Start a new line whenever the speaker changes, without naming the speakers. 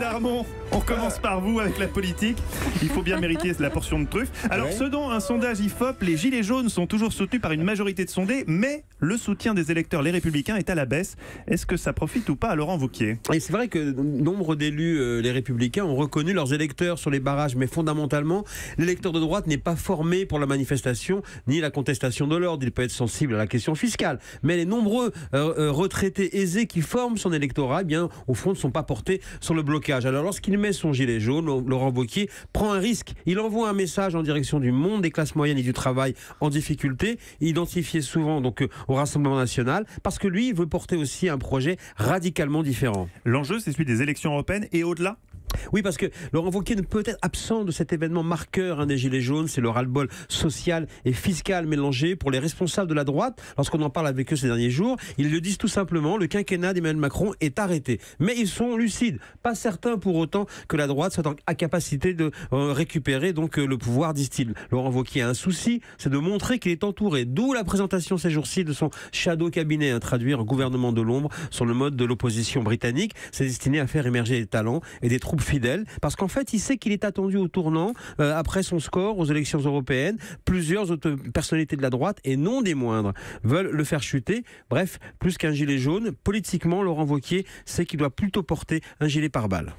Darmon, on commence par vous avec la politique. Il faut bien mériter la portion de truffe. Alors, selon un sondage IFOP, les Gilets jaunes sont toujours soutenus par une majorité de sondés, mais le soutien des électeurs, les Républicains, est à la baisse. Est-ce que ça profite ou pas à Laurent Wauquiez?
Et c'est vrai que nombre d'élus, les Républicains, ont reconnu leurs électeurs sur les barrages, mais fondamentalement, l'électeur de droite n'est pas formé pour la manifestation ni la contestation de l'ordre. Il peut être sensible à la question fiscale, mais les nombreux retraités aisés qui forment son électorat, eh bien, au fond, ne sont pas portés sur le blocage. Alors, lorsqu'il met son gilet jaune, Laurent Wauquiez prend un risque. Il envoie un message en direction du monde des classes moyennes et du travail en difficulté, identifié souvent donc au Rassemblement national, parce que lui, il veut porter aussi un projet radicalement différent.
L'enjeu, c'est celui des élections européennes et au-delà.
Oui, parce que Laurent Wauquiez ne peut être absent de cet événement marqueur des Gilets jaunes. C'est le ras-le-bol social et fiscal mélangé pour les responsables de la droite. Lorsqu'on en parle avec eux ces derniers jours, ils le disent tout simplement, le quinquennat d'Emmanuel Macron est arrêté. Mais ils sont lucides, pas certains pour autant que la droite soit à capacité de récupérer donc le pouvoir, disent-ils. Laurent Wauquiez a un souci, c'est de montrer qu'il est entouré, d'où la présentation ces jours-ci de son shadow cabinet, traduire un gouvernement de l'ombre sur le mode de l'opposition britannique. C'est destiné à faire émerger des talents et des troupes fidèle, parce qu'en fait, il sait qu'il est attendu au tournant après son score aux élections européennes. Plusieurs autres personnalités de la droite, et non des moindres, veulent le faire chuter. Bref, plus qu'un gilet jaune, politiquement, Laurent Wauquiez sait qu'il doit plutôt porter un gilet pare-balles.